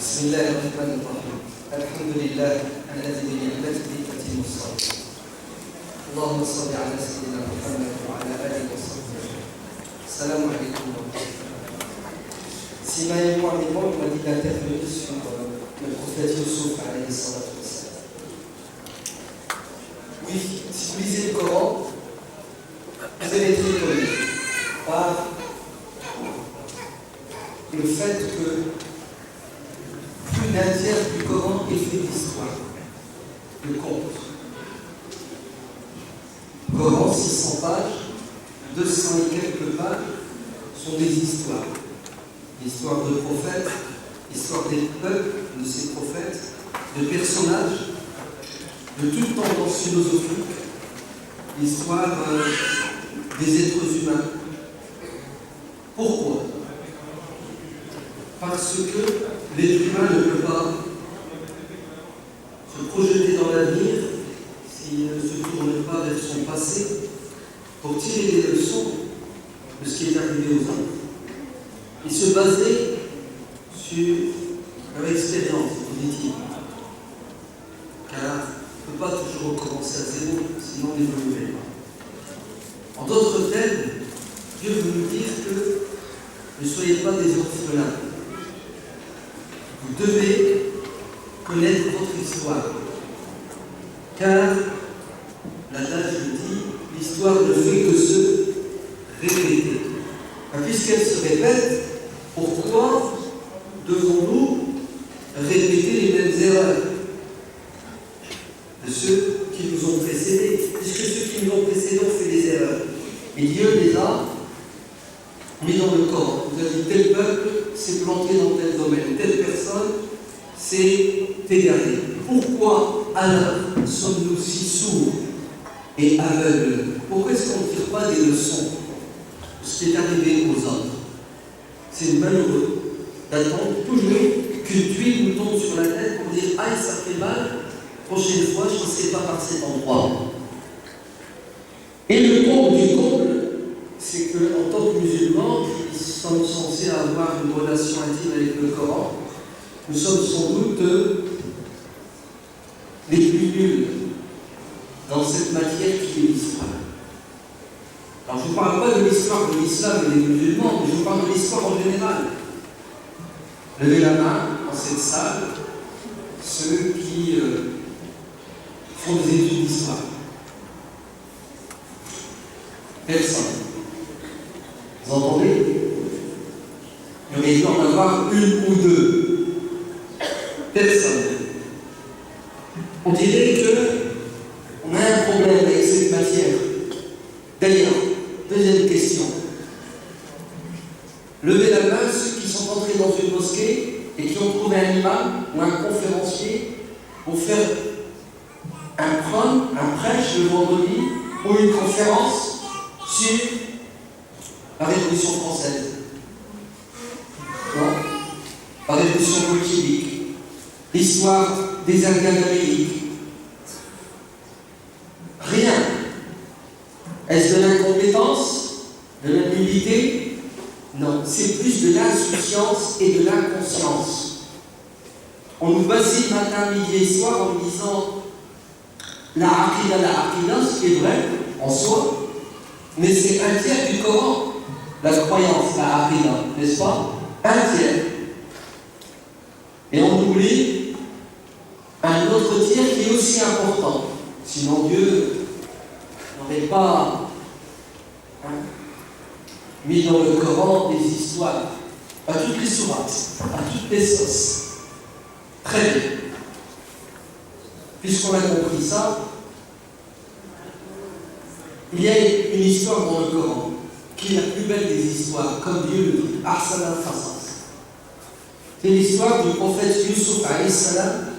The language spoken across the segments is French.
بسم الله الرحمن الرحيم الحمد لله الذي بنعمته تتم الصالحات اللهم صل على سيدنا محمد وعلى اله وصحبه السلام عليكم ورحمه الله. Si ma mémoire est bonne, on m'a dit d'intervenir sur le prophète Youssouf alayhi salatu wassalam. Oui, si vous lisez le Coran, vous allez être étonné par le fait que plus d'un tiers du Coran est fait d'histoire, de contes. Coran, 600 pages, 200 et quelques pages sont des histoires. L'histoire de prophètes, l'histoire des peuples, de ces prophètes, de personnages, de toute tendance philosophique, l'histoire des êtres humains. Pourquoi ? Parce que l'être humain ne peut pas se projeter dans l'avenir s'il ne se tourne pas vers son passé pour tirer des leçons de ce qui est arrivé aux hommes. Et se baser sur leur expérience positive. Car on ne peut pas toujours recommencer à zéro, sinon on n'évoluerait pas. En d'autres termes, Dieu veut nous dire que ne soyez pas des orphelins. Vous devez connaître votre histoire. Car, l'adage dit, l'histoire ne fait que se répéter. Puisqu'elle se répète, pourquoi devons-nous répéter les mêmes erreurs de ceux qui nous ont précédés? Puisque ceux qui nous ont précédés ont fait des erreurs. Et Dieu les a mis dans le Coran. Vous avez dit, tel peuple s'est planté dans tel domaine, telle personne s'est égarée. Pourquoi alors sommes-nous si sourds et aveugles? Pourquoi est-ce qu'on ne tire pas des leçons de ce qui est arrivé aux autres? C'est malheureux d'attendre toujours qu'une tuile nous tombe sur la tête pour dire « Aïe, ça fait mal, prochaine fois, je ne serai pas par cet endroit. » Et le comble du comble, c'est qu'en tant que musulmans, qui sommes censés avoir une relation intime avec le Coran, nous sommes sans doute les plus nuls dans cette matière qui est l'histoire. Alors je ne parle pas de l'histoire de l'islam et des musulmans, mais je parle de l'histoire en général. Levez la main dans cette salle, ceux qui font des études d'histoire. Personne. Vous entendez? Il aurait dû en avoir une ou deux. Personne. On dirait qu'on a un problème avec cette matière. D'ailleurs, deuxième question. Levez la main ceux qui sont entrés dans une mosquée et qui ont trouvé un imam ou un conférencier pour faire un prêche le vendredi ou une conférence sur la Révolution française. Non? La Révolution bolchevique, l'histoire des Indiens d'Amérique. Rien. Est-ce de l'incompétence? De la nullité? Non, c'est plus de l'insouciance et de l'inconscience. On nous vacille matin, midi et soir en nous disant la aqidah, ce qui est vrai en soi, mais c'est un tiers du Coran, la croyance, la aqidah, n'est-ce pas? Un tiers. Et on oublie un autre tiers qui est aussi important. Sinon Dieu n'aurait pas mis dans le Coran des histoires à toutes les sourates, à toutes les sauces. Très bien. Puisqu'on a compris ça, il y a une histoire dans le Coran qui est la plus belle des histoires, comme Dieu le dit, Ahsan al-Qasas. C'est l'histoire du prophète Youssouf alayhi salam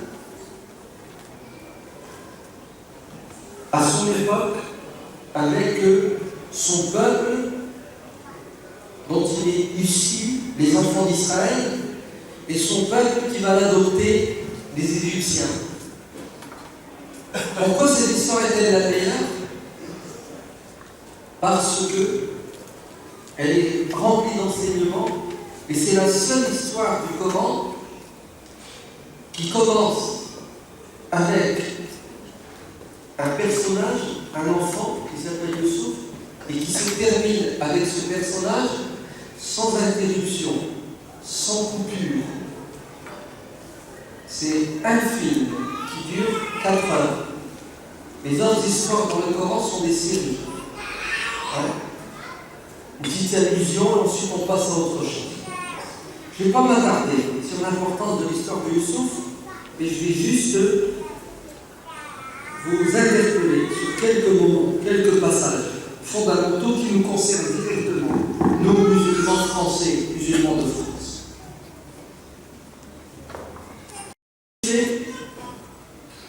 à son époque avec son peuple dont il est issu, les enfants d'Israël, et son peuple qui va l'adopter, les Égyptiens. Pourquoi cette histoire est-elle la meilleure? Parce que elle est remplie d'enseignements, et c'est la seule histoire du Coran qui commence avec un personnage, un enfant qui s'appelle Youssouf, et qui se termine avec ce personnage sans interruption, sans coupure. C'est un film qui dure 4 heures. Les autres histoires dans le Coran sont des séries. Hein? Une petite allusion, et ensuite on passe à autre chose. Je ne vais pas m'attarder sur l'importance de l'histoire de Youssouf, mais je vais juste vous interpeller sur quelques moments, quelques passages fondamentaux qui nous concernent directement, nous musulmans français, musulmans de France.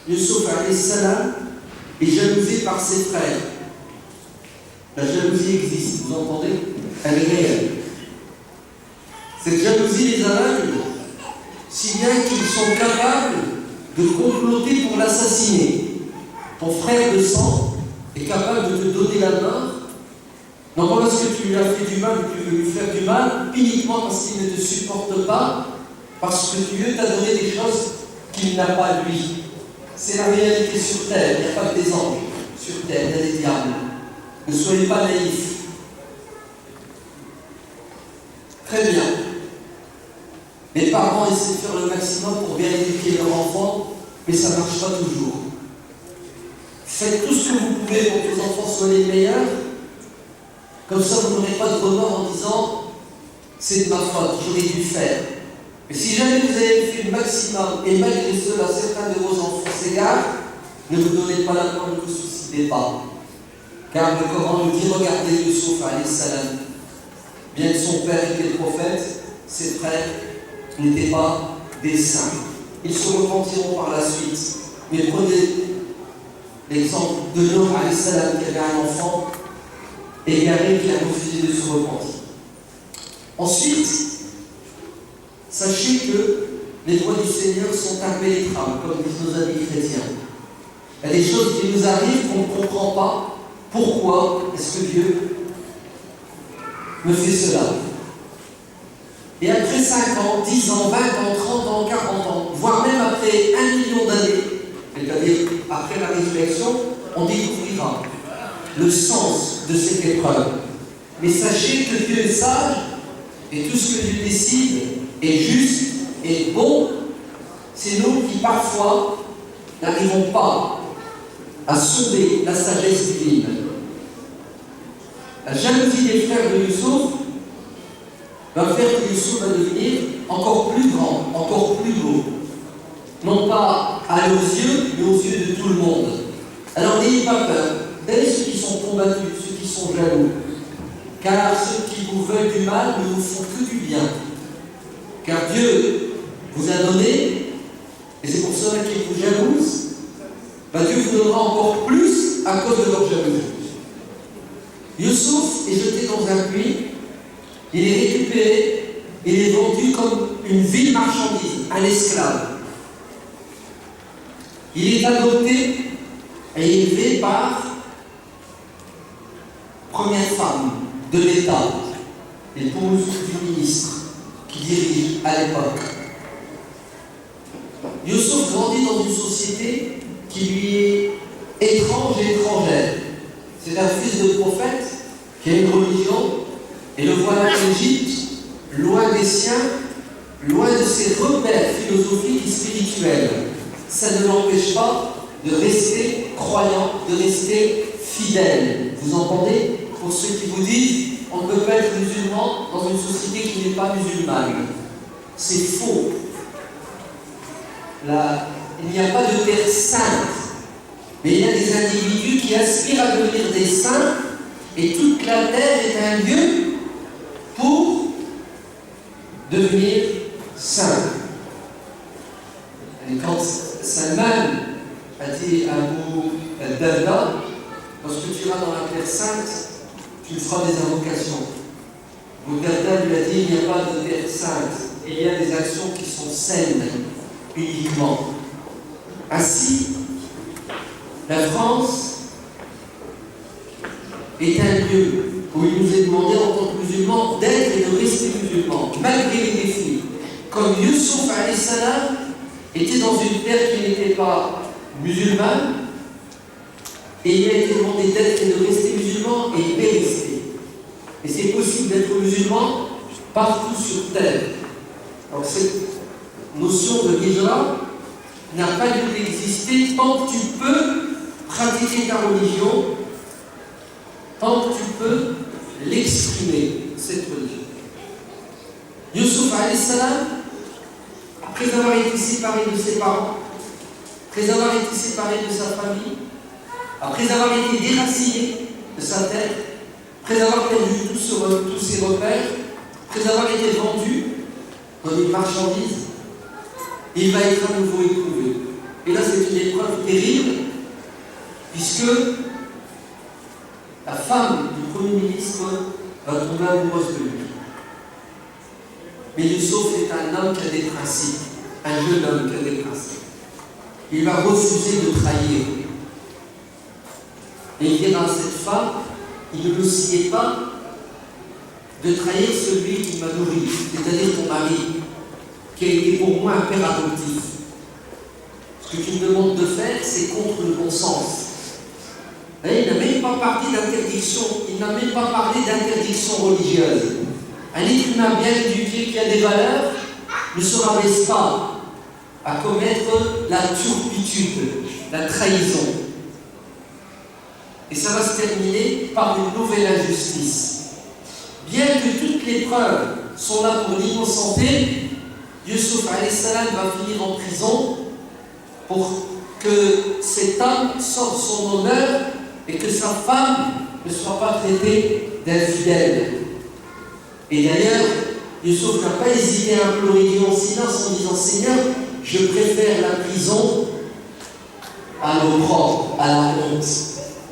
Youssouf alayhi salam est jalousé par ses frères. La jalousie existe, vous entendez? Elle est réelle. Cette jalousie les aveugle, si bien qu'ils sont capables de comploter pour l'assassiner. Ton frère de sang est capable de te donner la mort, non pas parce que tu lui as fait du mal ou que tu veux lui faire du mal, uniquement parce qu'il ne te supporte pas, parce que Dieu t'a donné des choses qu'il n'a pas lui. C'est la réalité sur terre, il n'y a pas que des anges sur terre, il y a des diables. Ne soyez pas naïfs. Très bien. Les parents essaient de faire le maximum pour bien éduquer leur enfant, mais ça ne marche pas toujours. Faites tout ce que vous pouvez pour que vos enfants soient les meilleurs. Comme ça, vous n'aurez pas de remords en disant « c'est de ma faute, j'aurais dû faire ». Mais si jamais vous avez fait le maximum et malgré cela, certains de vos enfants s'égarent, ne vous donnez pas la peine, ne vous suicidez pas. Car le Coran nous dit « regardez Youssouf alayhi salam ». Bien que son père était prophète, ses frères n'étaient pas des saints. Ils se repentiront par la suite. Mais prenez l'exemple de Noé alayhi salam qui avait un enfant égaré qui a refusé de se repentir. Ensuite, sachez que les voies du Seigneur sont impénétrables, comme disent nos amis chrétiens. Il y a des choses qui nous arrivent qu'on ne comprend pas. Pourquoi est-ce que Dieu me fait cela? Et après 5 ans, 10 ans, 20 ans, 30 ans, 40 ans, voire même après 1 million d'années, c'est-à-dire après la résurrection, on découvrira le sens de cette épreuve. Mais sachez que Dieu est sage et tout ce que Dieu décide est juste et bon. C'est nous qui parfois n'arrivons pas à sauver la sagesse divine. La jalousie des frères de Youssouf va faire que Youssouf va devenir encore plus grand, encore plus beau. Non pas à leurs yeux, mais aux yeux de tout le monde. Alors n'ayez pas peur. Dès ceux qui sont combattus, ceux qui sont jaloux. Car ceux qui vous veulent du mal ne vous font que du bien. Car Dieu vous a donné, et c'est pour cela qu'il vous jalouse, Dieu vous donnera encore plus à cause de leur jalousie. Youssouf est jeté dans un puits, il est récupéré, il est vendu comme une ville marchandise, un esclave. Il est adopté et élevé par première femme de l'État, l'épouse du ministre qui dirige à l'époque. Youssouf grandit dans une société qui lui est étrange et étrangère. C'est un fils de prophète qui a une religion, et le voilà en Égypte, loin des siens, loin de ses repères philosophiques et spirituels. Ça ne l'empêche pas de rester croyant, de rester fidèle. Vous entendez? Pour ceux qui vous disent on ne peut pas être musulman dans une société qui n'est pas musulmane. C'est faux. Là, il n'y a pas de terre sainte, mais il y a des individus qui aspirent à devenir des saints, et toute la terre est un lieu pour devenir saint. Et quand Salman a dit à Abu Darda, lorsque tu iras dans la terre sainte, tu feras des invocations. Abu Darda lui a dit, il n'y a pas de terre sainte, il y a des actions qui sont saines uniquement. Ainsi, la France est un lieu où il nous est demandé en tant que musulmans d'être et de rester musulmans, malgré les défis. Comme Youssouf alayhi salam était dans une terre qui n'était pas musulmane, et il a été demandé d'être et de rester musulman, et il est resté. Et c'est possible d'être musulman partout sur terre. Donc cette notion de hijra n'a pas lieu d'exister tant que tu peux pratiquer ta religion, tant que tu peux l'exprimer, cette religion. Youssouf alayhi salam, après avoir été séparé de ses parents, après avoir été séparé de sa famille, après avoir été déraciné de sa terre, après avoir perdu tous ses repères, après avoir été vendu comme une marchandise, il va être à nouveau éprouvé. Et là, c'est une épreuve terrible, puisque la femme du Premier ministre va tomber amoureuse de lui. Mais Youssouf est un homme qui a des principes, un jeune homme qui a des principes. Il va refuser de trahir. Et il dira à cette femme, il ne me sied pas de trahir celui qui m'a nourri, c'est-à-dire ton mari, qui a été pour moi un père adoptif. Ce que tu me demandes de faire, c'est contre le bon sens. Et il n'a même pas parlé d'interdiction, il n'a même pas parlé d'interdiction religieuse. Un être humain bien éduqué qui a des valeurs ne se rabaisse pas à commettre la turpitude, la trahison. Et ça va se terminer par une nouvelle injustice. Bien que toutes les preuves sont là pour l'innocenter, Youssouf alayhi salam va finir en prison pour que cet homme sorte son honneur et que sa femme ne soit pas traitée d'infidèle. Et d'ailleurs, Youssouf n'a pas hésité à implorer Dieu en silence en disant « Seigneur, je préfère la prison à l'opprobre, à la honte. »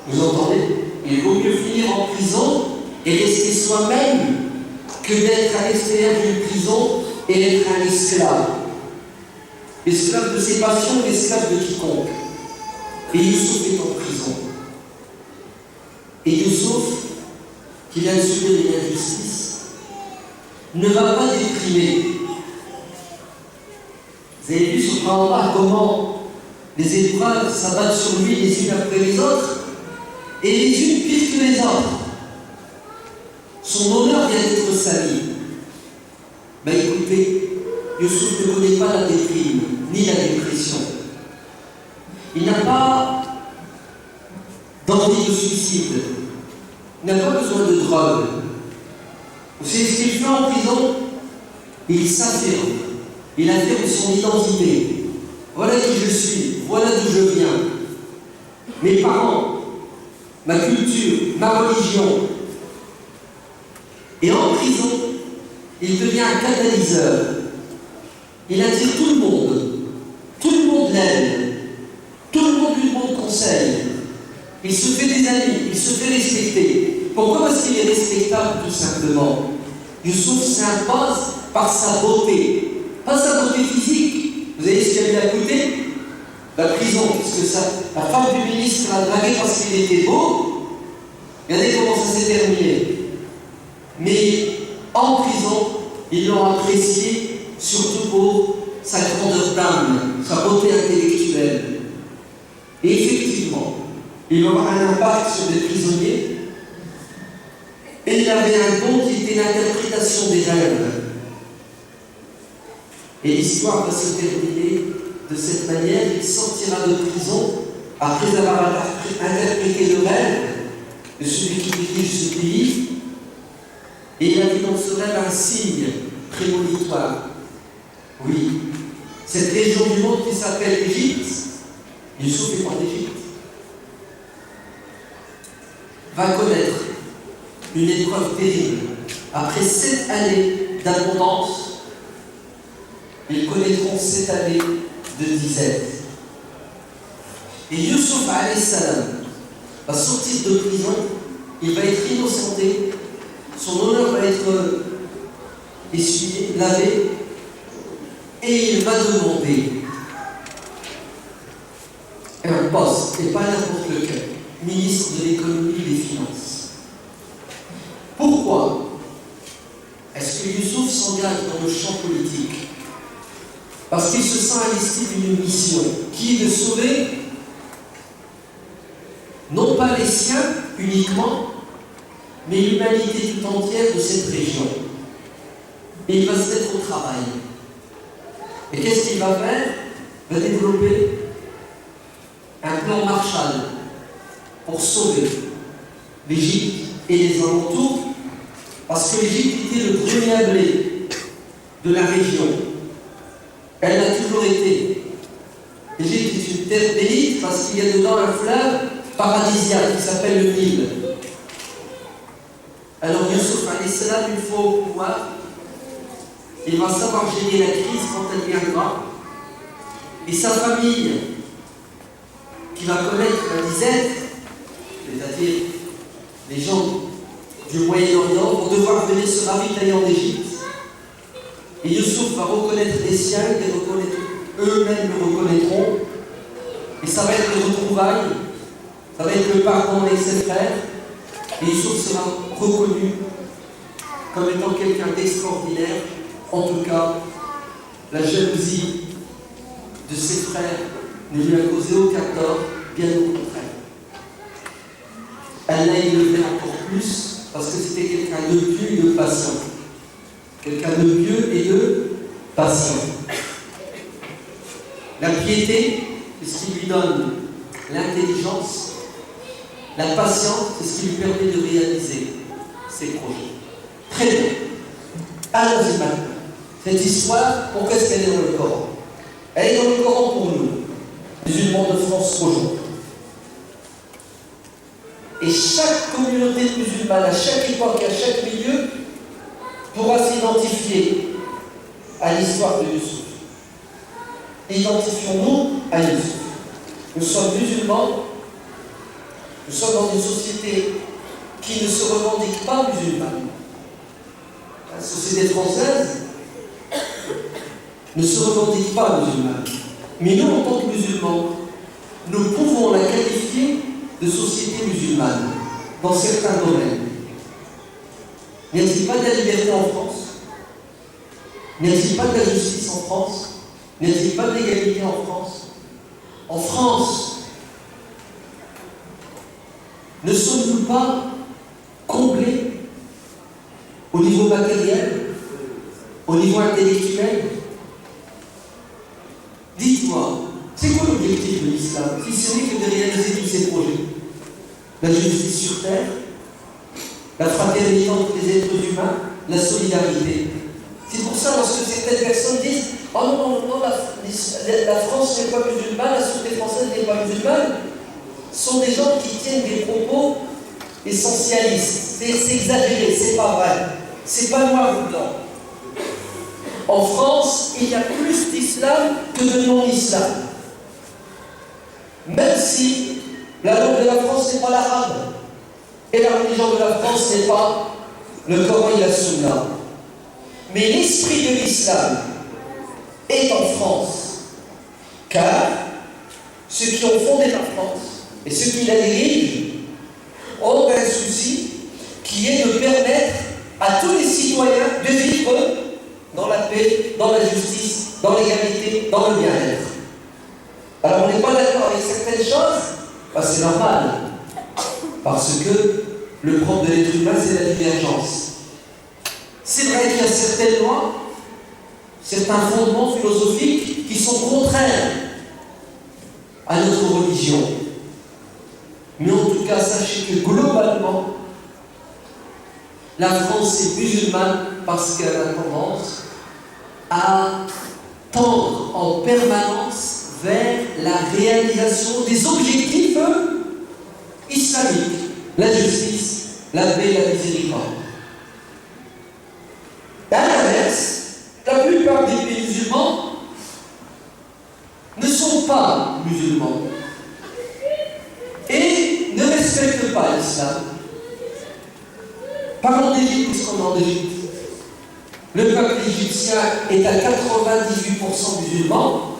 Vous entendez? Il vaut mieux finir en prison et rester soi-même que d'être à l'extérieur d'une prison et être un esclave. Esclave de ses passions, esclave de quiconque. Et Youssouf est en prison. Et Youssouf, qui vient de subir une injustice, ne va pas déprimer. Vous avez vu, subhanallah, comment les épreuves s'abattent sur lui les unes après les autres, et les unes pires que les autres. Son honneur vient d'être sali. Ben écoutez, Youssouf ne connaît pas la déprime, ni la dépression. Il n'a pas d'envie de suicide. Il n'a pas besoin de drogue. Vous savez ce qu'il fait en prison? Il s'affirme. Il affirme son identité. Voilà qui je suis, voilà d'où je viens. Mes parents, ma culture, ma religion. Et en prison, il devient un catalyseur. Il attire tout le monde. Tout le monde l'aime. Tout le monde lui demande conseil. Il se fait des amis, il se fait respecter. Pourquoi? Parce qu'il est respectable, tout simplement. Youssouf s'impose par sa beauté. Pas sa beauté physique. Vous avez ce qu'elle lui a coûté? La prison, puisque la femme du ministre l'a dragué parce qu'il était beau. Regardez comment ça s'est terminé. Mais en prison, ils l'ont apprécié surtout pour sa grandeur d'âme, sa beauté intellectuelle. Et effectivement, il aura un impact sur les prisonniers. Et il avait un don qui était l'interprétation des rêves. Et l'histoire va se terminer de cette manière. Il sortira de prison après avoir interprété le rêve de celui qui dirige ce pays. Et il a vu dans ce rêve un signe prémonitoire. Oui, cette région du monde qui s'appelle l'Égypte, Youssouf est en Égypte, va connaître une épreuve terrible. Après 7 années d'abondance, ils connaîtront 7 années de disette. Et Youssouf alayhi salam va sortir de prison, il va être innocenté, son honneur va être essuyé, lavé, et il va demander un poste, et pas n'importe lequel, ministre de l'économie et des finances. Pourquoi est-ce que Youssouf s'engage dans le champ politique? parce qu'il se sent investi d'une mission, qui est de sauver non pas les siens uniquement, mais l'humanité tout entière de cette région. Et il va se mettre au travail. Et qu'est-ce qu'il va faire? Il va développer un plan Marshall pour sauver l'Égypte et les alentours, parce que l'Égypte était le grenier à blé de la région. Elle a toujours été. L'Égypte est une terre d'élite parce qu'il y a dedans un fleuve paradisiaque qui s'appelle le Nil. Alors Youssouf alayhi salam, une fois au pouvoir, il va savoir gérer la crise quand elle viendra. Et sa famille, qui va connaître la disette, c'est-à-dire les gens du Moyen-Orient, vont devoir venir se ravitailler en Égypte. Et Youssouf va reconnaître les siens, eux-mêmes le reconnaîtront. Et ça va être le retrouvailles, ça va être le pardon avec ses frères. Et Youssouf sera reconnu comme étant quelqu'un d'extraordinaire. En tout cas, la jalousie de ses frères ne lui a causé aucun tort, bien au contraire. Elle l'a élevé encore plus parce que c'était quelqu'un de pieux et de patient. Quelqu'un de pieux et de patient. La piété, c'est ce qui lui donne l'intelligence. La patience, c'est ce qui lui permet de réaliser ses projets. Très bien. Allons-y maintenant. Cette histoire, pourquoi est-ce qu'elle est dans le Coran? Elle est dans le Coran pour nous, musulmans de France aujourd'hui. Et chaque communauté musulmane, à chaque époque, à chaque milieu, pourra s'identifier à l'histoire de Youssouf. Identifions-nous à Youssouf. Nous sommes musulmans, nous sommes dans une société qui ne se revendique pas musulmane. La société française ne se revendique pas musulmane. Mais nous, en tant que musulmans, nous pouvons la qualifier de société musulmane dans certains domaines. N'y a-t-il pas de la liberté en France? N'y a-t-il pas de la justice en France? N'y a-t-il pas de l'égalité en France? En France, ne sommes-nous pas comblés au niveau matériel, au niveau intellectuel? Dites-moi, c'est quoi l'objectif de l'islam, si ce n'est que de réaliser tous ces projets? La justice sur terre, la fraternité entre les êtres humains, la solidarité. C'est pour ça, lorsque certaines personnes disent « Oh non, la France n'est pas musulmane, la société française n'est pas musulmane », sont des gens qui tiennent des propos essentialistes. C'est exagéré, c'est pas vrai. C'est pas noir ou blanc. En France, il y a plus d'islam que de non-islam. Même si la langue de la France n'est pas l'arabe, et la religion de la France n'est pas le Coran et la Sunna. Mais l'esprit de l'islam est en France. Car ceux qui ont fondé la France et ceux qui la dirigent ont un souci qui est de permettre à tous les citoyens de vivre dans la paix, dans la justice, dans l'égalité, dans le bien-être. Alors on n'est pas d'accord avec certaines choses, c'est normal, parce que le propre de l'être humain, c'est la divergence. C'est vrai qu'il y a certaines lois, certains fondements philosophiques qui sont contraires à notre religion. Mais en tout cas, sachez que globalement, la France est musulmane parce qu'elle a tendance à tendre en permanence vers la réalisation des objectifs islamiques, la justice, la paix, la miséricorde. À l'inverse, la plupart des pays musulmans ne sont pas musulmans et ne respectent pas l'islam. Parlons d'Égypte, puisqu'on est en Égypte. Le peuple égyptien est à 98% musulman,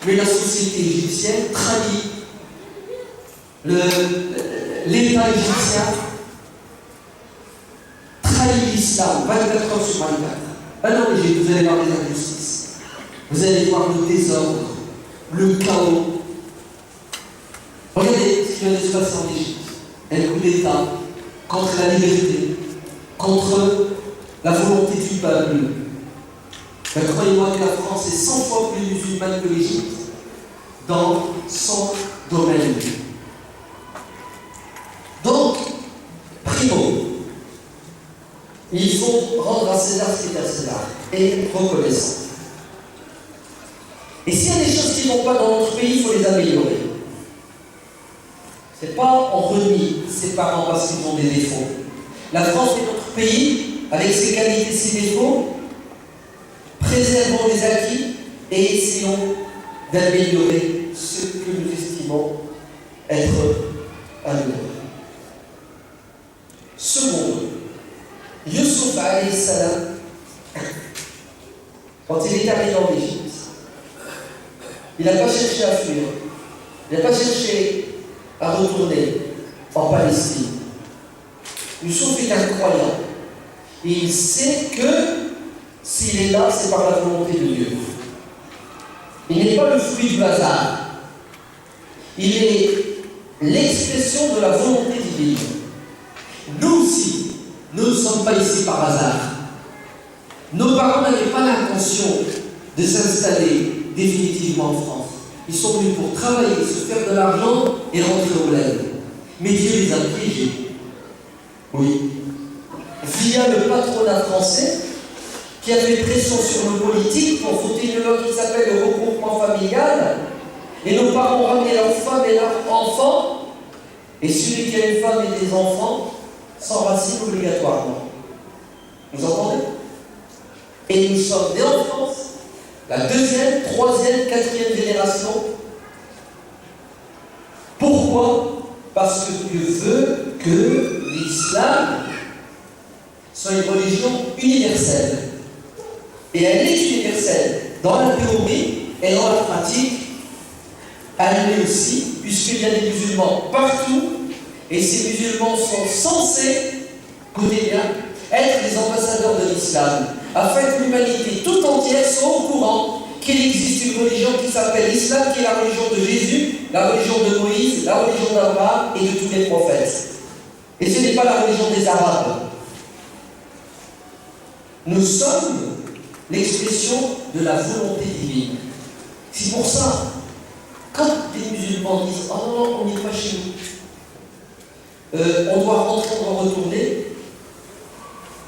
mais la société égyptienne trahit l'État égyptien, trahit l'islam 24 heures sur 24. Alors Égypte, vous allez voir des injustices. vous allez voir le désordre, le chaos. Regardez ce qui vient de se passer en Égypte. Un coup d'État contre la liberté, contre la volonté du peuple. Ben, croyez-moi que la France est 100 fois plus musulmane que l'Égypte dans son domaine. Donc, primo, il faut rendre à César ce qui est à César et être reconnaissant. Et s'il y a des choses qui ne vont pas dans notre pays, il faut les améliorer. Ce n'est pas on renie ses parents parce qu'ils ont des défauts. La France est notre pays, avec ses qualités, ses défauts. Préservons les acquis et essayons d'améliorer ce que nous estimons être amélioré. Seconde, Youssouf alayhi salam, quand il est arrivé en Égypte, il n'a pas cherché à fuir, il n'a pas cherché à retourner en Palestine. Youssouf est un croyant et il sait que s'il est là, c'est par la volonté de Dieu. Il n'est pas le fruit du hasard. Il est l'expression de la volonté divine. Nous aussi, nous ne sommes pas ici par hasard. Nos parents n'avaient pas l'intention de s'installer définitivement en France. Ils sont venus pour travailler, se faire de l'argent et rentrer au bled. Mais Dieu les a piégés. Oui. Via le patronat français, qui a fait pression sur nos politiques pour voter une loi qui s'appelle le regroupement familial, et nos parents ont ramené leurs femmes et leurs enfants, et celui qui a une femme et des enfants s'enracine obligatoirement. Vous entendez? Et nous sommes nés en France, la deuxième, troisième, quatrième génération. Pourquoi? Parce que Dieu veut que l'islam soit une religion universelle. Et elle est universelle dans la théorie et dans la pratique. Elle l'est aussi, puisqu'il y a des musulmans partout, et ces musulmans sont censés, écoutez bien, être les ambassadeurs de l'islam, afin que l'humanité tout entière soit au courant qu'il existe une religion qui s'appelle l'islam, qui est la religion de Jésus, la religion de Moïse, la religion d'Abraham et de tous les prophètes. Et ce n'est pas la religion des Arabes. Nous sommes l'expression de la volonté divine. C'est pour ça, quand les musulmans disent « Oh non, on n'est pas chez nous, on doit rentrer, on doit retourner »,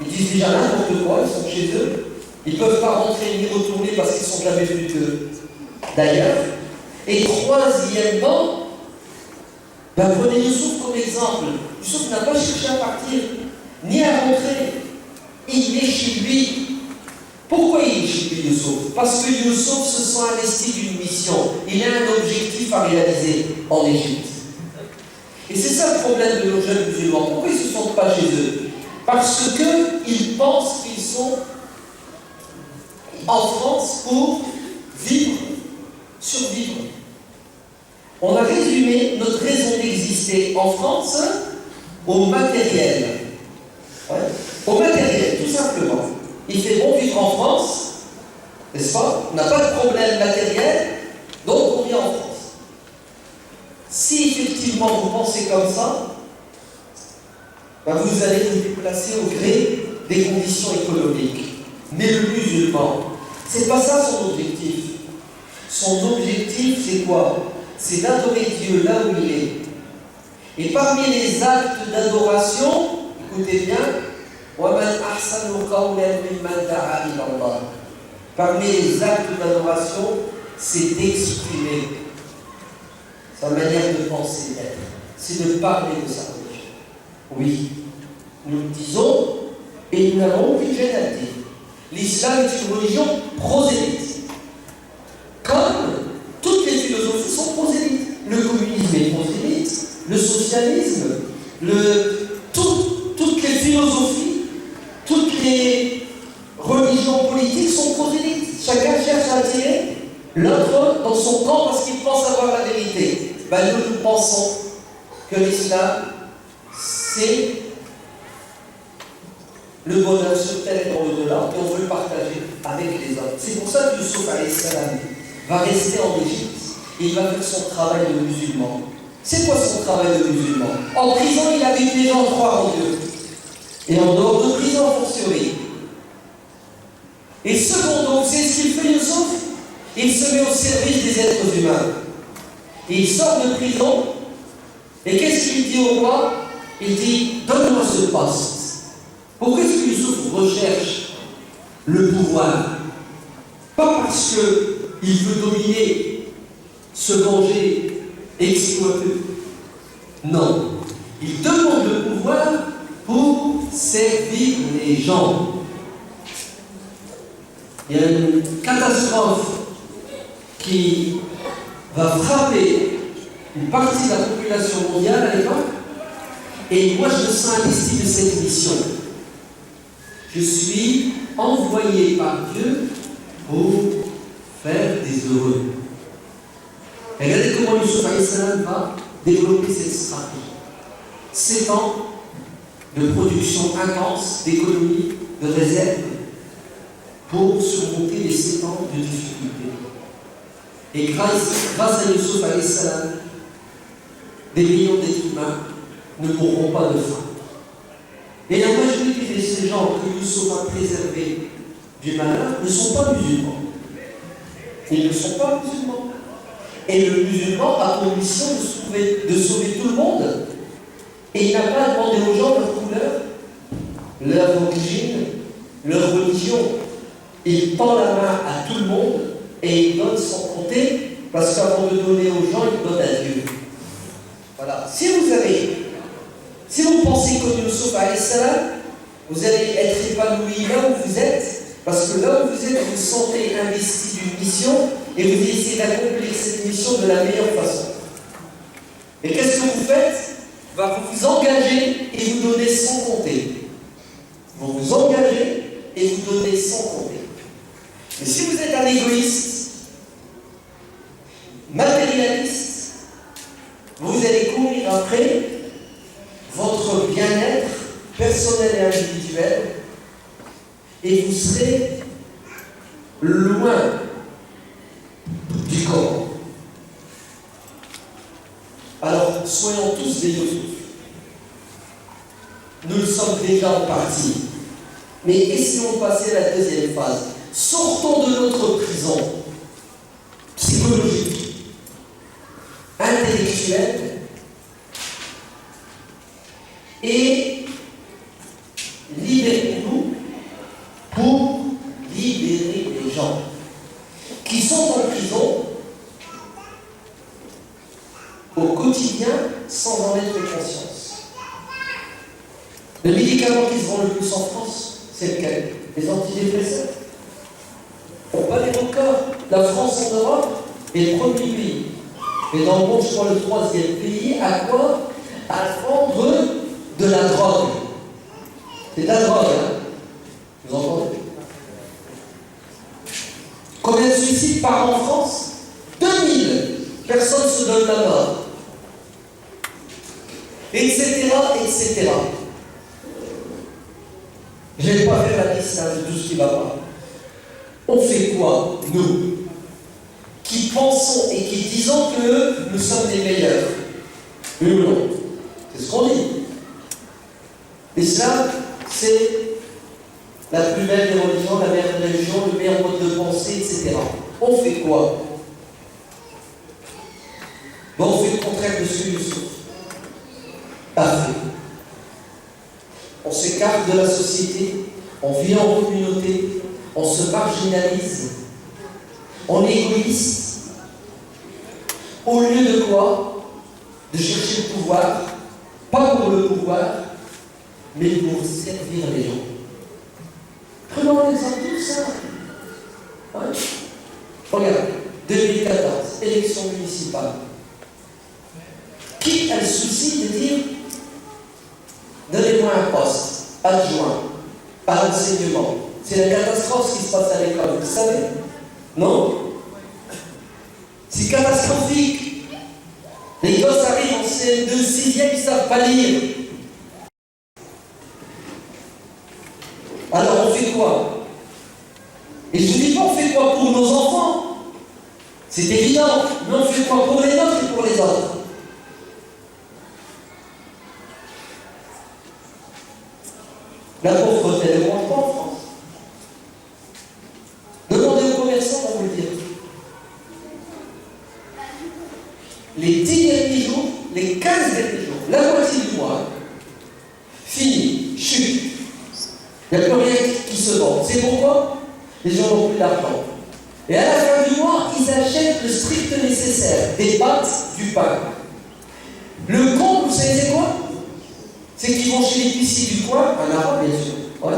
ils disent déjà n'importe quoi, ils sont chez eux, ils ne peuvent pas rentrer ni retourner parce qu'ils sont jamais venus d'ailleurs. Et troisièmement, prenez Youssouf comme exemple. Youssouf n'a pas cherché à partir, ni à rentrer. Il est chez lui. Pourquoi il est chez lui, Youssouf? Parce que Youssouf se sent investi d'une mission. Il a un objectif à réaliser en Égypte. Et c'est ça le problème de nos jeunes musulmans. Pourquoi ils ne se sentent pas chez eux? Parce qu'ils pensent qu'ils sont en France pour vivre, survivre. On a résumé notre raison d'exister en France au matériel. Ouais. Au matériel, tout simplement. Il fait bon vivre en France, n'est-ce pas? On n'a pas de problème matériel, donc on vit en France. Si effectivement vous pensez comme ça, vous allez vous déplacer au gré des conditions économiques. Mais le musulman, c'est pas ça son objectif. Son objectif, c'est quoi? C'est d'adorer Dieu là où il est. Et parmi les actes d'adoration, écoutez bien, parmi les actes d'adoration, c'est d'exprimer sa manière de penser, d'être. C'est de parler de sa religion. Oui, nous le disons, et nous n'avons aucune gêne à le dire. L'islam est une religion prosélyte. Comme toutes les philosophies sont prosélytes. Le communisme est prosélyte, le socialisme, toutes les philosophies, toutes les religions politiques sont prosélytes. Chacun cherche à attirer l'autre dans son camp parce qu'il pense avoir la vérité. Nous pensons que l'islam, c'est le bonheur sur terre et dans l'au-delà, et on veut le partager avec les autres. C'est pour ça que Youssouf alayhi salam va rester en Égypte et il va faire son travail de musulman. C'est quoi son travail de musulman? En prison, il invite les gens à croire en Dieu. Et en dehors de prison, en fortiori. Et secondo, c'est ce qu'il fait Youssouf? Il se met au service des êtres humains. Et il sort de prison. Et qu'est-ce qu'il dit au roi? Il dit, donne-moi ce poste. Pourquoi est-ce que Youssouf recherche le pouvoir? Pas parce qu'il veut dominer, se venger, exploiter. Non. Il demande le pouvoir pour servir les gens. Il y a une catastrophe qui va frapper une partie de la population mondiale à l'époque. Et moi, je me sens investi de cette mission. Je suis envoyé par Dieu pour faire des heureux. Et regardez comment Youssouf alayhi salam va développer cette stratégie. 7 ans de production intense, d'économie, de réserve, pour surmonter les 7 ans de difficultés. Et grâce à Youssouf alayhi salam, des millions d'êtres humains ne mourront pas de faim. Et la majorité de ces gens que Youssouf a préservés du malheur ne sont pas musulmans. Ils ne sont pas musulmans. Et le musulman a pour mission de sauver tout le monde. Et il n'a pas à demander aux gens leur couleur, leur origine, leur religion. Il tend la main à tout le monde et il donne sans compter, parce qu'avant de donner aux gens, il donne à Dieu. Voilà. Si vous pensez comme Youssouf alayhi salam, vous allez être épanoui là où vous êtes, parce que là où vous êtes, vous vous sentez investi d'une mission et vous essayez d'accomplir cette mission de la meilleure façon. Et qu'est-ce que vous faites? Vous vous engagez et vous donnez sans compter. Vous vous engagez et vous donnez sans compter. Mais si vous êtes un égoïste, matérialiste, vous allez courir après votre bien-être personnel et individuel et vous serez loin du corps. Alors, soyons tous des Youssouf. Nous le sommes déjà en partie. Mais essayons de passer à la deuxième phase. Sortons de notre prison psychologique, intellectuelle, et libérez-nous pour libérer les gens qui sont en prison au quotidien sans en être conscience. Le médicament qui se vend le plus en France, c'est lequel? Les antidépresseurs. On bat les records. La France en Europe est le premier pays. Et dans le monde, je crois, le 3e pays. À quoi? À vendre de la drogue. C'est de la drogue, hein? Vous entendez? Combien de suicides par an en France? 2000 personnes se donnent la mort. Etc., etc. Je ne vais pas faire la liste de tout ce qui ne va pas. On fait quoi, nous, qui pensons et qui disons que nous sommes les meilleurs? Oui ou non? C'est ce qu'on dit. L'islam, c'est la plus belle des religions, la meilleure religion, le meilleur mode de pensée, etc. On fait quoi? Bon, on fait le contraire de ce que Youssouf a fait. On s'écarte de la société, on vit en communauté, on se marginalise, on est égoïste. Au lieu de quoi? De chercher le pouvoir, pas pour le pouvoir, mais pour servir les gens. Prenons l'exemple de ça. Ouais. Regarde, 2014, élection municipale. Qui a le souci de dire donnez-moi un poste, adjoint, par enseignement? C'est la catastrophe ce qui se passe à l'école, vous le savez? Non? C'est catastrophique. Les gosses arrivent en CM2, 6e, ils ne savent pas lire. C'est évident, mais on fait quoi pour les nôtres et pour les autres? La pauvreté, elle ne compte pas en France. Demandez aux commerçants, on va vous le dire. Les 10 derniers jours, les 15 derniers jours, la moitié du mois, fini, chute. Il n'y a plus rien qui se vend. C'est pourquoi les gens n'ont plus d'argent. Et à la fin du mois, ils achètent le strict nécessaire, des pâtes, du pain. Le comble, vous savez c'est quoi? C'est qu'ils vont chez l'épicier du coin, un arabe bien sûr, ouais,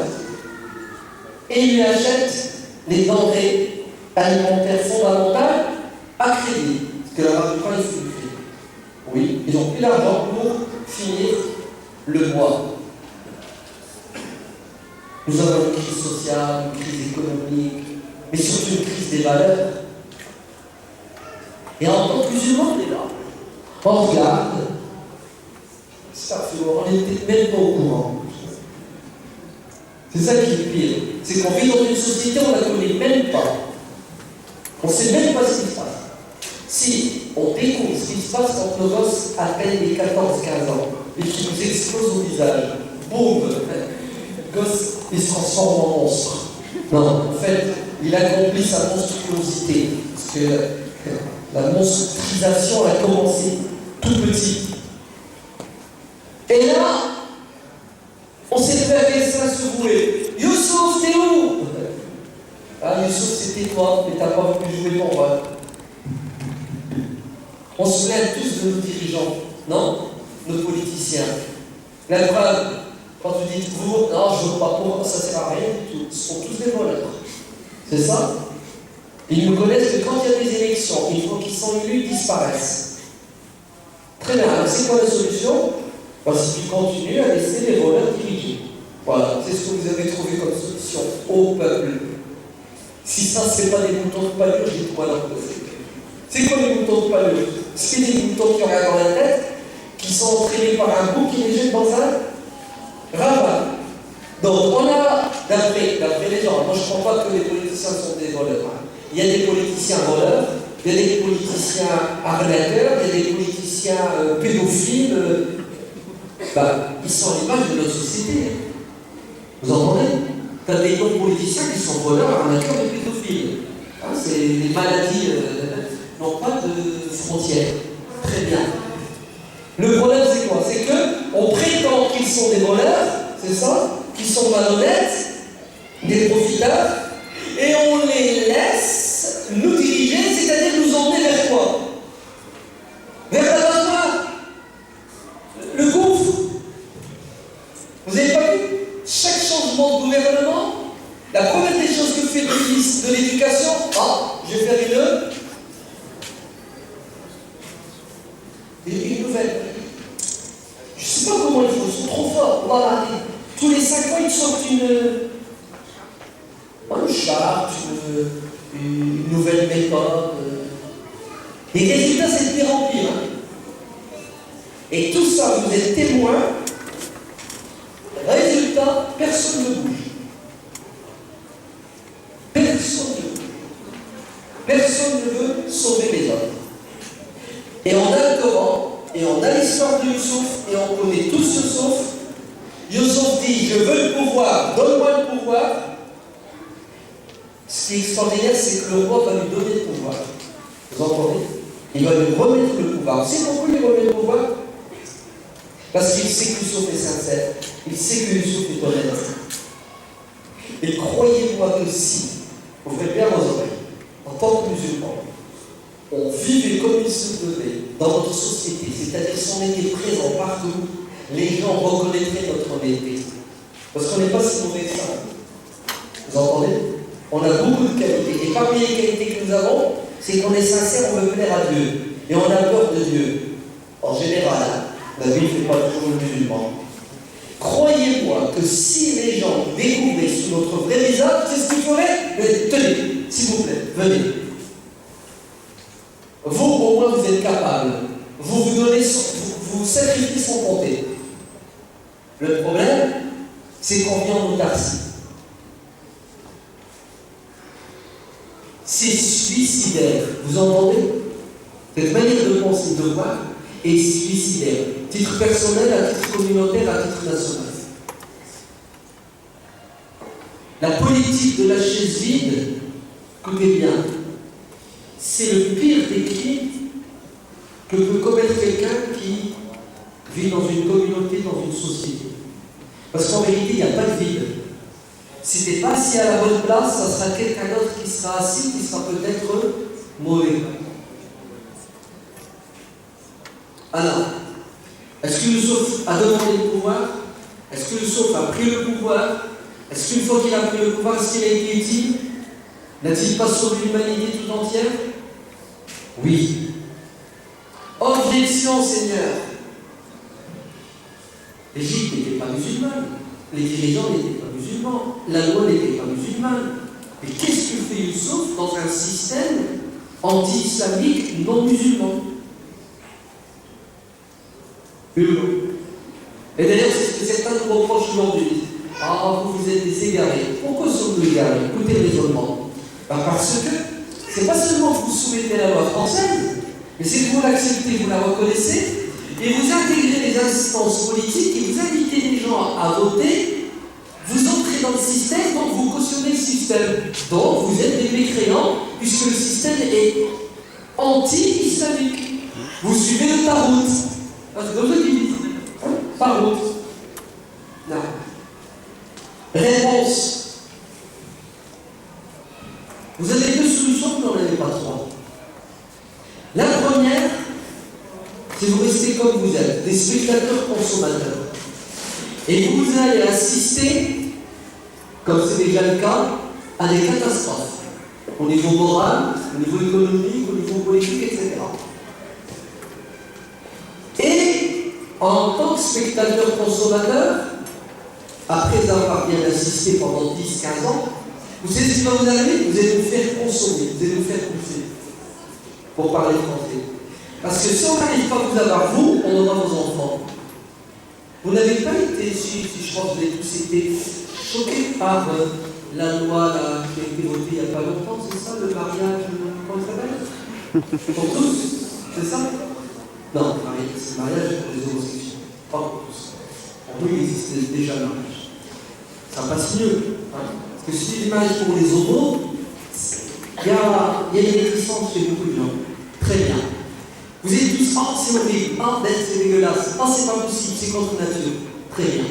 et ils lui achètent les denrées alimentaires fondamentales à crédit. Parce que l'arabe du coin, il fait du crédit. Oui, ils n'ont plus d'argent pour finir le mois. Nous avons une crise sociale, une crise économique, mais surtout une crise des valeurs. Et en tant que musulmans, on est là. On regarde. On n'était même pas au courant. C'est ça qui est pire. C'est qu'on vit dans une société, on ne la connaît même pas. On ne sait même pas ce qui se passe. Si on découvre ce qui se passe quand nos gosses atteignent les 14-15 ans et qui nous explosent au visage, boum, le gosse, il se transforme en monstre. Non, en fait, il accomplit sa monstruosité. Parce que la monstruisation a commencé tout petit. Et là, on s'est fait à quel sein se vouer. Youssouf, t'es où? Ah, Youssouf, c'était toi, mais t'as pas pu jouer ton rôle. On se souvient tous de nos dirigeants, non? Nos politiciens. La preuve, quand tu dis vous, non, je ne veux pas pour ça sert à rien du tout. Ce sont tous des voleurs. C'est ça? Ils ne connaissent que quand il y a des élections, une fois qu'ils sont élus, ils disparaissent. Très bien, alors c'est quoi la solution? Si tu continues à laisser les voleurs diriger. Voilà, c'est ce que vous avez trouvé comme solution au peuple. Si ça, c'est pas des moutons de palure, j'ai quoi leur poser. C'est quoi les moutons de palure? C'est des moutons qui ont rien dans la tête, qui sont entraînés par un bouc qui les jette dans un ravin. Donc, on a, d'après les gens, moi je ne crois pas que les politiciens sont des voleurs. Il y a des politiciens voleurs, il y a des politiciens arnaqueurs, il y a des politiciens pédophiles. Ils sont à l'image de notre société. Vous entendez? Tu as des politiciens qui sont voleurs, arnaqueurs et pédophiles. C'est les maladies n'ont pas de frontières. Très bien. Le problème, c'est quoi? C'est qu'on prétend qu'ils sont des voleurs, c'est ça? Qu'ils sont malhonnêtes, des profiteurs, et on les laisse nous diriger, c'est-à-dire nous emmener vers quoi? Vers l'abattoir. Le gouffre. Vous n'avez pas vu? Chaque changement de gouvernement, la première des choses que fait le ministre de l'Éducation, je vais faire une nouvelle. Je ne sais pas comment ils font, ils sont trop forts. Voilà. Tous les 5 ans, ils sortent une charte, une nouvelle méthode. Les résultats, c'est de pire en pire. Et tout ça, vous êtes témoins. Résultat, personne ne bouge. Personne ne bouge. Personne ne veut sauver les autres. Et on a le Coran, et on a l'histoire de Youssouf, et on connaît tous Youssouf. Youssouf dit, je veux le pouvoir, donne-moi le pouvoir. Ce qui est extraordinaire, c'est que le roi va lui donner le pouvoir. Vous entendez? Il va lui remettre le pouvoir. Vous savez pourquoi il lui remet le pouvoir? Parce qu'il sait que Youssouf est sincère. Il sait que Youssouf est honnête. Et croyez-moi que si, vous ferez bien vos oreilles, en tant que musulmans, on vivait comme il se devait dans notre société, c'est-à-dire si on était présent partout, les gens reconnaîtraient notre honnêteté. Parce qu'on n'est pas si mauvais que ça. Vous entendez? On a beaucoup de qualités. Et parmi les qualités que nous avons, c'est qu'on est sincère, on veut plaire à Dieu. Et on a peur de Dieu. En général, la vie ne fait pas toujours le musulman. Croyez-moi que si les gens découvraient sous notre vrai visage, c'est ce qu'ils feraient. Mais tenez, s'il vous plaît, venez. Vous, au moins, vous êtes capable. Vous donnez, vous sacrifiez sans compter. Le problème, c'est qu'on vient en autarcie. c'est suicidaire. Vous entendez? Cette manière de penser, de voir, est suicidaire. Titre personnel, à titre communautaire, à titre national. La politique de la chaise vide, écoutez bien, c'est le pire des crimes que peut commettre quelqu'un qui vit dans une communauté, dans une société. Parce qu'en vérité, il n'y a pas de vide. Si tu n'es pas assis à la bonne place, ça sera quelqu'un d'autre qui sera assis, qui sera peut-être mauvais. Alors, est-ce que Youssouf a demandé le pouvoir? Est-ce que Youssouf a pris le pouvoir? Est-ce qu'une fois qu'il a pris le pouvoir, est-ce qu'il a été utile? N'a-t-il pas sauvé l'humanité tout entière? Oui. Objection, Seigneur. L'Égypte n'était pas musulmane. Les dirigeants n'étaient pas musulmans. La loi n'était pas musulmane. Mais qu'est-ce que fait Youssouf dans un système anti-islamique non musulman? Et d'ailleurs, c'est ce que certains nous reprochent aujourd'hui. Ah, vous êtes des égarés. Pourquoi sommes-nous égarés? Écoutez le raisonnement. Parce que c'est pas seulement que vous soumettez la loi française, mais c'est que vous l'acceptez, vous la reconnaissez, et vous intégrez les instances politiques et vous invitez les gens à voter, vous entrez dans le système, donc vous cautionnez le système. Donc vous êtes des mécréants, puisque le système est anti-islamique. Vous suivez le tarout. C'est comme ça qu'il dit. Tarout. Non. Réponse. Vous avez deux solutions, vous n'en avez pas trois. La première, c'est vous restez comme vous êtes, des spectateurs consommateurs. Et vous allez assister, comme c'est déjà le cas, à des catastrophes. Au niveau moral, au niveau économique, au niveau politique, etc. Et en tant que spectateur consommateur, après avoir bien assisté pendant 10-15 ans, vous savez ce qui va vous arriver? Vous allez vous faire consommer, vous allez vous faire pousser, pour parler français. Parce que si on n'arrive pas à vous avoir, vous, on aura vos enfants. Vous n'avez pas été, si je pense que vous avez tous été choqués par la loi là, qui a été votée il n'y a pas longtemps, c'est ça, le mariage, comment ça s'appelle? Pour tous, c'est ça? Non, c'est le mariage pour les homosexuels, pas pour tous. Pour nous, il existe déjà le mariage. Ça passe mieux. Hein? Parce que si l'image pour les homos, il y a une réticence chez beaucoup de gens. Très bien. Vous êtes tous, oh c'est horrible, oh c'est dégueulasse, oh c'est pas possible, c'est contre nature. Très bien.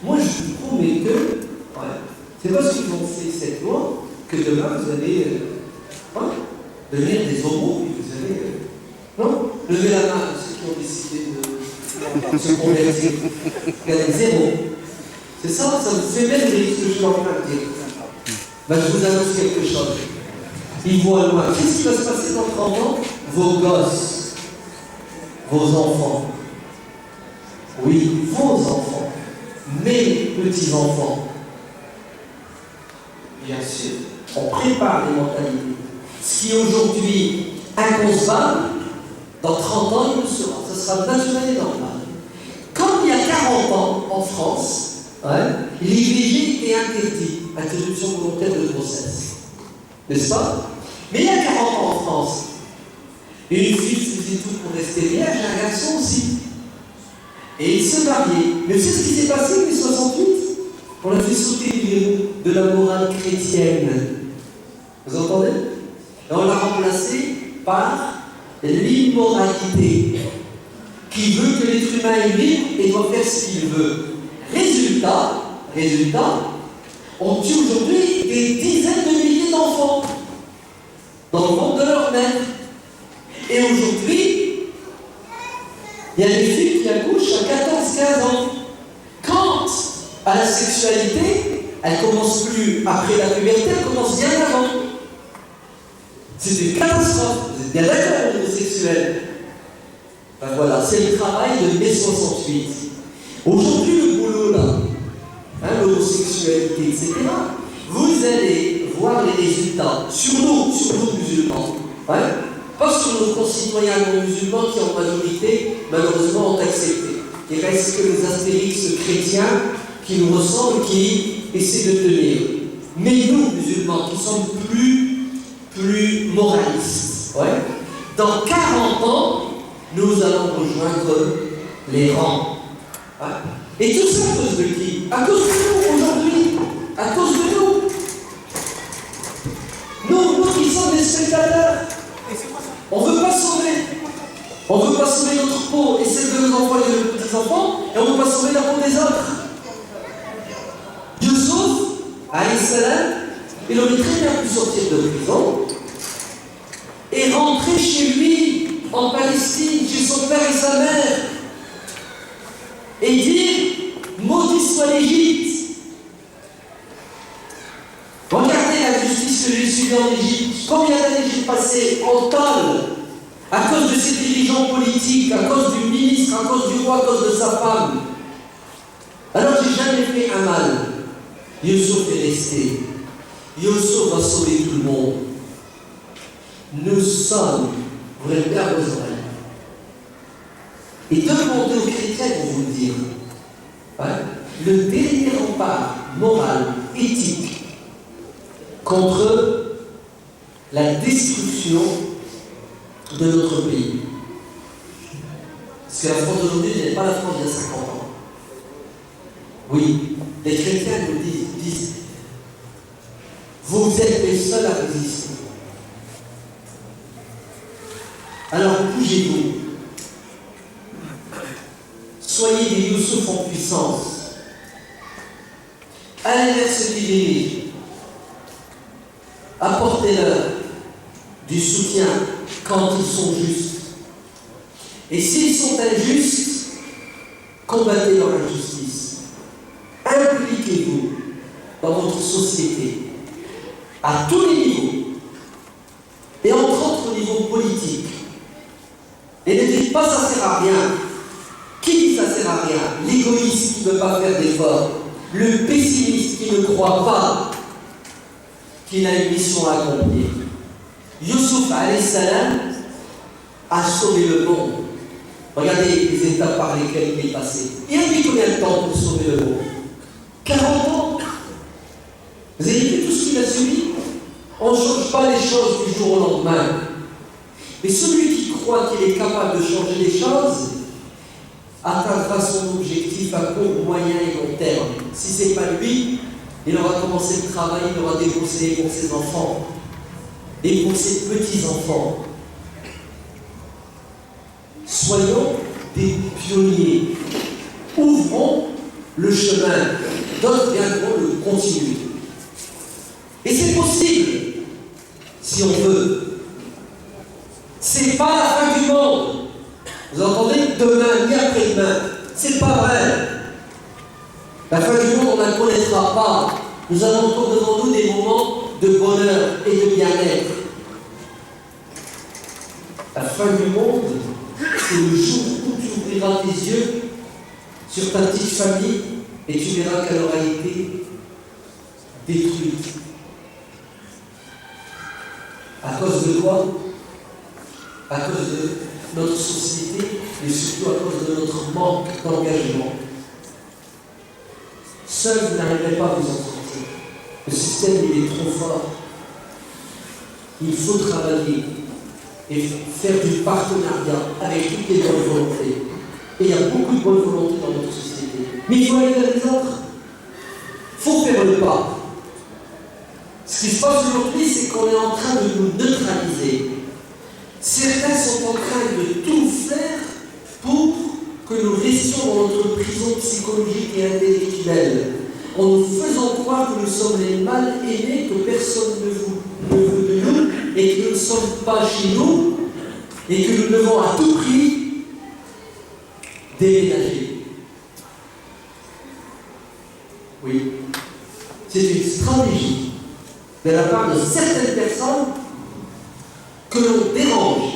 Moi je vous promets que, c'est parce qu'ils ont fait cette loi que demain vous allez devenir des homos, et vous allez. Non? Levez la main ceux qui ont décidé de se convertir. Regardez, zéro. C'est ça, ça vous fait même rire ce que je suis en train de dire. Ben, je vous annonce quelque chose. Ils voient loin. Qu'est-ce qui va se passer dans 30 ans? Vos gosses, vos enfants. Oui, vos enfants. Mes petits-enfants. Bien sûr. On prépare les mentalités. Ce qui est aujourd'hui inconcevable, dans 30 ans, il le sera. Ce sera naturel et normal. Comme il y a 40 ans, en France, l'IVG était interdit, interruption volontaire de grossesse. N'est-ce pas? Mais il y a 40 ans en France, une fille faisait tout pour rester vierge, un garçon aussi. Et ils se mariaient. Mais c'est ce qui s'est passé en 1968. On a fait sauter le verrou de la morale chrétienne. Vous entendez? Et on l'a remplacé par l'immoralité, qui veut que l'être humain est libre et doit faire ce qu'il veut. Résultat, on tue aujourd'hui des dizaines de milliers d'enfants dans le ventre de leur mère. Et aujourd'hui, il y a des filles qui accouchent à 14-15 ans. Quant à la sexualité, elle commence plus après la puberté, elle commence bien avant. C'est une catastrophe. Vous êtes bien d'accord, les homosexuels? Ben voilà, c'est le travail de mai 68. Aujourd'hui, le boulot là, l'homosexualité, etc., vous allez voir les résultats sur nous musulmans, pas sur nos concitoyens non musulmans qui en majorité, malheureusement, ont accepté. Il reste que les astérix chrétiens qui nous ressemblent, qui essaient de tenir. Mais nous, musulmans, qui sommes plus plus moraliste. Ouais. Dans 40 ans, nous allons rejoindre les rangs. Ouais. Et tout ça à cause de qui? À cause de nous aujourd'hui. À cause de nous. Nous qui sommes des spectateurs. On ne veut pas sauver. On ne veut pas sauver notre peau et celle de nos enfants et de nos petits-enfants, et on ne veut pas sauver la peau des autres. Youssouf, alayhi salam, il aurait très bien pu sortir de prison et rentrer chez lui, en Palestine, chez son père et sa mère, et dire « Maudit soit l'Égypte ». Regardez la justice que j'ai subie en Égypte. Combien d'années j'ai passé en tôle à cause de ses dirigeants politiques, à cause du ministre, à cause du roi, à cause de sa femme. Alors j'ai jamais fait un mal. Youssouf est resté. Youssouf va sauver tout le monde. Nous sommes, vous voulez bien vos oreilles. Et demandez aux chrétiens pour vous le dire. Hein, le dernier rempart moral, éthique, contre la destruction de notre pays. Parce que la France d'aujourd'hui n'est pas la France d'il y a 50 ans. Oui, les chrétiens nous disent vous êtes les seuls à résister. Alors bougez-vous. Soyez des Youssouf en puissance. Allez vers ceux qui dirigent. Apportez-leur du soutien quand ils sont justes. Et s'ils sont injustes, combattez leur injustice. Impliquez-vous dans votre société, à tous les niveaux, et entre autres au niveau politique. Et ne dites pas ça sert à rien. Qui dit ça sert à rien? L'égoïste qui ne veut pas faire d'efforts, le pessimiste qui ne croit pas qu'il a une mission à accomplir. Youssouf alayhi salam a sauvé le monde. Regardez les étapes par lesquelles il est passé. Il a mis combien de temps pour sauver le monde? 40 ans. Vous avez vu tout ce qu'il a subi? On ne change pas les choses du jour au lendemain. Mais celui qui croit qu'il est capable de changer les choses atteindra son objectif à court, moyen et long terme. Si ce n'est pas lui, il aura commencé le travail, il aura déboursé pour ses enfants et pour ses petits-enfants. Soyons des pionniers. Ouvrons le chemin. D'autres viendront le continuer. Et c'est possible, si on veut. C'est pas la fin du monde. Vous entendez? Demain, ni après-demain. C'est pas vrai. La fin du monde, on ne la connaîtra pas. Nous avons encore devant nous des moments de bonheur et de bien-être. La fin du monde, c'est le jour où tu ouvriras tes yeux sur ta petite famille et tu verras qu'elle aura été détruite. À cause de quoi? À cause de notre société, mais surtout à cause de notre manque d'engagement. Seul, vous n'arriverez pas à vous en sortir. Le système, il est trop fort. Il faut travailler et faire du partenariat avec toutes les bonnes volontés. Et il y a beaucoup de bonnes volontés dans notre société. Mais il faut aller vers les autres. Il faut faire le pas. Ce qui se passe aujourd'hui, c'est qu'on est en train de nous neutraliser. Certains sont en train de tout faire pour que nous restions dans notre prison psychologique et intellectuelle, en nous faisant croire que nous sommes les mal aimés, que personne ne veut de nous, et que nous ne sommes pas chez nous, et que nous devons à tout prix déménager. Oui, c'est une stratégie de la part de certaines personnes que l'on dérange,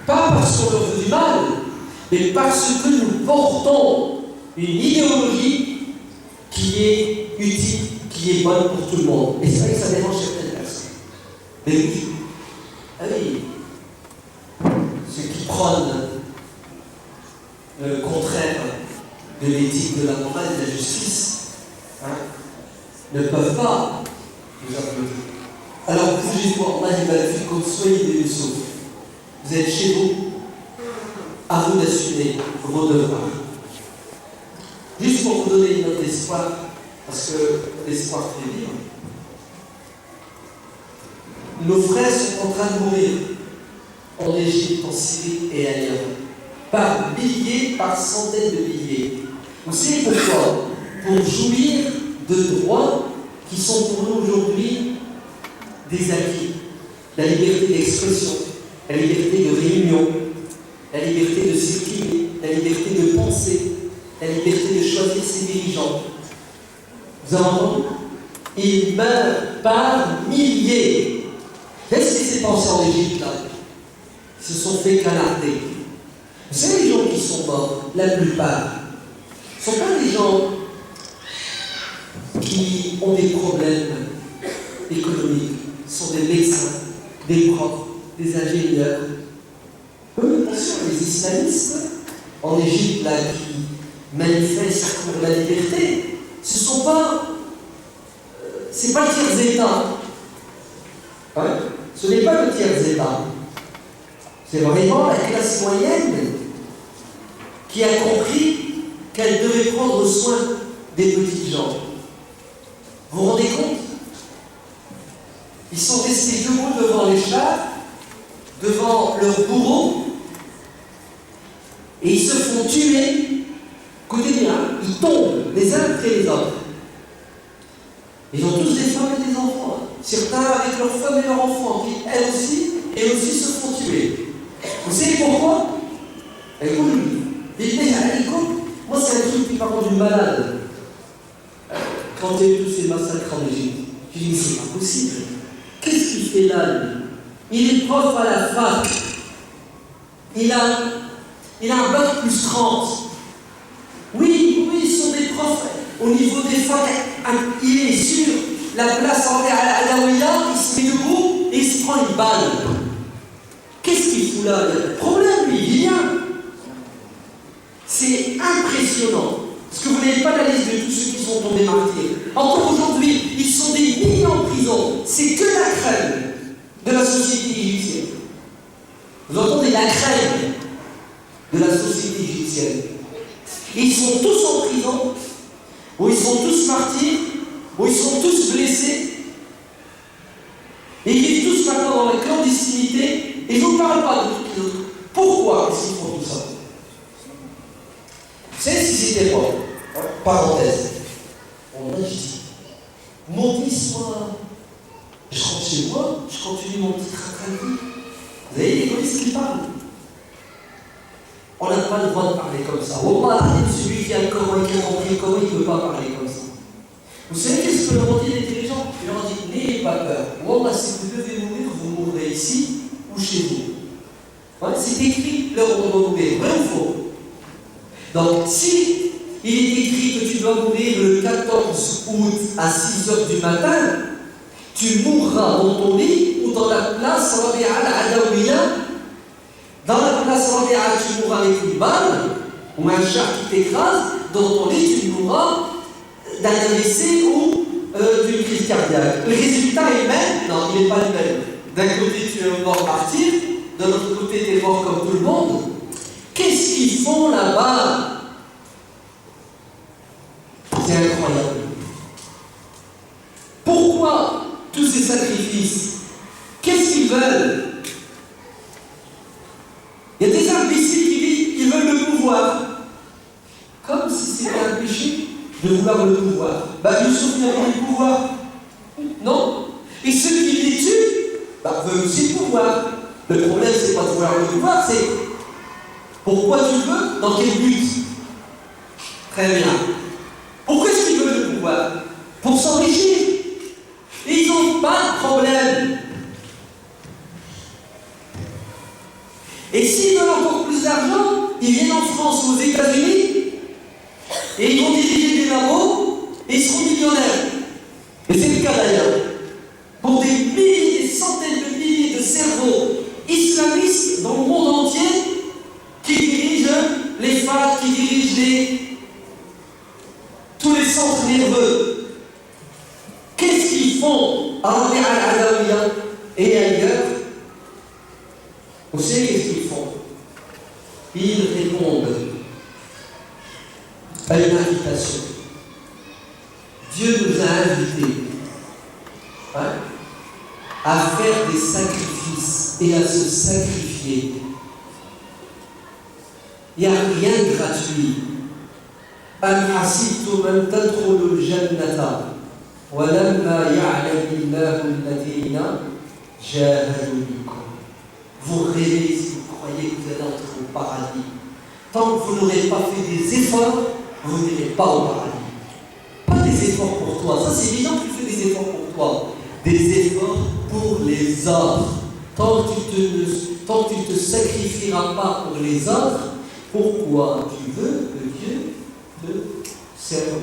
pas parce qu'on leur veut du mal, mais parce que nous portons une idéologie qui est utile, qui est bonne pour tout le monde. Et c'est vrai que ça dérange certaines personnes. Mais oui, ah oui, ceux qui prônent le contraire de l'éthique, de la morale et de la justice, ne peuvent pas nous applaudir. Alors bougez-vous, Allah va faire comme soyez des Youssouf. Vous êtes chez vous, à vous d'assumer vos devoirs. Juste pour vous donner une note d'espoir, parce que l'espoir fait vivre. Nos frères sont en train de mourir en Égypte, en Syrie et ailleurs. Par milliers, par centaines de milliers. Vous savez pourquoi? Pour jouir de droits qui sont pour nous aujourd'hui des acquis. La liberté d'expression, la liberté de réunion, la liberté de circuler, la liberté de penser, la liberté de choisir ses dirigeants. Vous avez entendu? Ils meurent par milliers. Qu'est-ce qui s'est passé en Égypte là? Ils se sont fait canarder. Vous savez, les gens qui sont morts, la plupart, ne sont pas des gens qui ont des problèmes économiques. Ce sont des médecins, des profs, des ingénieurs. Bien sûr, les islamistes en Égypte là, qui manifestent pour la liberté, ce ne sont pas. C'est pas le tiers-état. Hein? Ce n'est pas le tiers-état. C'est vraiment la classe moyenne qui a compris qu'elle devait prendre soin des petites gens. Vous vous rendez compte? Ils sont restés debout devant les chars, devant leurs bourreaux, et ils se font tuer. Écoutez bien, ils tombent les uns après les autres. Ils ont tous des femmes et des enfants. Certains avec leurs femmes et leurs enfants, qui elles aussi se font tuer. Vous savez pourquoi? Moi, c'est un truc qui m'a rendu malade. Quand il y a eu tous ces massacres en Égypte, j'ai dit, mais c'est pas possible. Qu'est-ce qu'il fait là, lui? Il est prof à la fac. Il a un bac plus 30. Oui, ils sont des profs. Au niveau des facs, il est sur la place en à Adawiya, il se met debout et il se prend une balle. Qu'est-ce qu'il fout là? Il y a un problème, lui, il vient. C'est impressionnant. Parce que vous n'avez pas la liste de tous ceux qui sont tombés martyrs. Encore aujourd'hui, ils sont des milliers en prison. C'est que la crème de la société égyptienne. Vous entendez, la crème de la société égyptienne. Et ils sont tous en prison, où ils sont tous martyrs, où ils sont tous blessés. Et ils vivent tous maintenant dans la clandestinité. Et je ne vous parle pas de toutes les autres. Pourquoi est-ce qu'ils font tout ça? Vous savez si c'était moi? Parenthèse. On a dit, mon fils, moi, je rentre chez moi, je continue mon petit train de vie. Vous avez des polices qui parlent. On n'a pas le droit de parler comme ça. Celui qui a le Coran et qui a compris le Coran, il ne peut pas parler comme ça. Vous savez qu'est-ce que leur ont dit les dirigeants? Ils leur ont dit, n'ayez pas peur. Si vous devez mourir, vous mourrez ici ou chez vous. Ouais, c'est écrit, leur on doit mourir. Vrai ou faux? Donc, si il est écrit que tu dois mourir le 14 août à 6h du matin, tu mourras dans ton lit ou dans la place Rabi'a al-Adawiya. Dans la place Rabi'a, tu mourras avec une balle ou un char qui t'écrase. Dans ton lit, tu mourras d'un AVC ou d'une crise cardiaque. Le résultat est le même? Non, il n'est pas le même. D'un côté, tu es mort martyr, de l'autre côté, tu es mort comme tout le monde. Qu'est-ce qu'ils font là-bas? C'est incroyable. Pourquoi tous ces sacrifices? Qu'est-ce qu'ils veulent? Il y a des imbéciles qui disent qu'ils veulent le pouvoir. Comme si c'était un péché de vouloir le pouvoir. Youssouf n'a pas le pouvoir. Non. Et ceux qui les tuent, veulent aussi le pouvoir. Le problème, c'est pas de vouloir le pouvoir, c'est pourquoi tu veux, dans quel but? Très bien. Pourquoi est-ce qu'ils veulent le pouvoir? Pour s'enrichir. Et ils n'ont pas de problème. Et s'ils veulent encore plus d'argent, ils viennent en France ou aux États-Unis et ils vont diriger des labos et ils seront millionnaires. Et c'est le cas d'ailleurs. Pour des milliers, des centaines de milliers de cerveaux islamistes dans le monde entier qui dirigent les facs, qui dirigent tous les centres nerveux. Qu'est-ce qu'ils font à Rabi'a al-Adawiya? Vous savez qu'est-ce qu'ils font? Ils répondent à une invitation. Dieu nous a invités à faire des sacrifices et à se sacrifier. Il n'y a rien de gratuit. أم حسبتم أن تدخلوا الجنة ولما يعلم الله الذين جاهدوا منكم. Vous rêvez si vous croyez que vous allez entrer au paradis. Tant que vous n'aurez pas fait des efforts, vous n'irez pas au paradis. Pas des efforts pour toi. Ça, c'est évident que tu fais des efforts pour toi. Des efforts pour les autres. Tant que tu ne te sacrifieras pas pour les autres, pourquoi tu veux que Dieu te serve?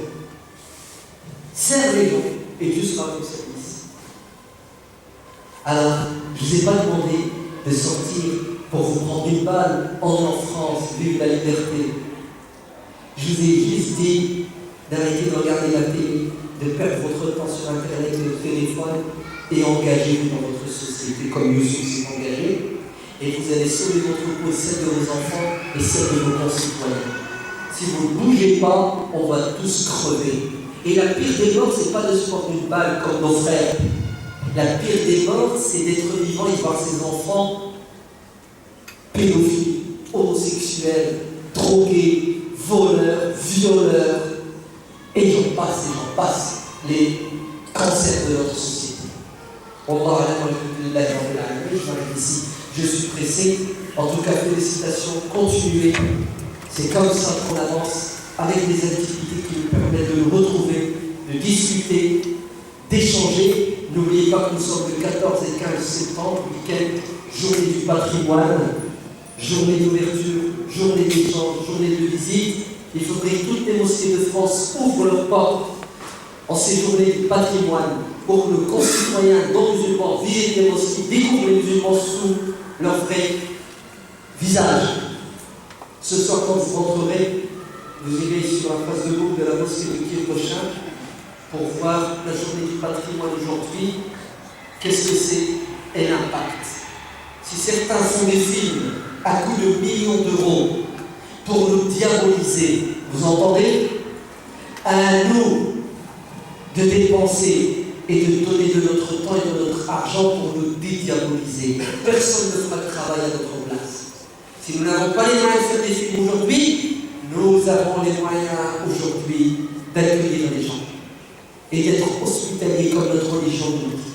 Serve les gens et Dieu sera au service. Alors, je ne vous ai pas demandé de sortir pour vous prendre une balle en France, vive la liberté. Je vous ai juste dit d'arrêter de regarder la télé, de perdre votre temps sur Internet et le téléphone et engagez-vous dans votre société comme Youssouf s'est engagé. Et vous allez sauver votre peau, celle de vos enfants et celle de vos concitoyens. Si vous ne bougez pas, on va tous crever. Et la pire des morts, ce n'est pas de se prendre une balle comme nos frères. La pire des morts, c'est d'être vivant et de voir ses enfants pédophiles, homosexuels, drogués, voleurs, violeurs, et j'en passe, les cancers de notre société. Ici, je suis pressé. En tout cas, félicitations, continuez. C'est comme ça qu'on avance avec des activités qui nous permettent de nous retrouver, de discuter, d'échanger. N'oubliez pas que nous sommes le 14 et 15 septembre, week-end, journée du patrimoine, journée d'ouverture, journée d'échange, journée de visite. Il faudrait que toutes les mosquées de France ouvrent leurs portes en ces journées du patrimoine pour que nos concitoyens non musulmans visitent les mosquées, découvrent les musulmans sous leur vrai visage. Ce soir, quand vous rentrerez, vous irez sur la place de gauche de la mosquée de Kiev prochain pour voir la journée du patrimoine aujourd'hui. Qu'est-ce que c'est? Et l'impact. Si certains font des films à coût de millions d'euros pour nous diaboliser, vous entendez? À nous de dépenser et de donner de notre temps et de notre argent pour nous dédiaboliser. Personne ne fera le travail à notre place. Si nous n'avons pas les moyens de faire des films aujourd'hui, nous avons les moyens aujourd'hui d'accueillir les gens et d'être hospitaliers comme notre religion nous dit.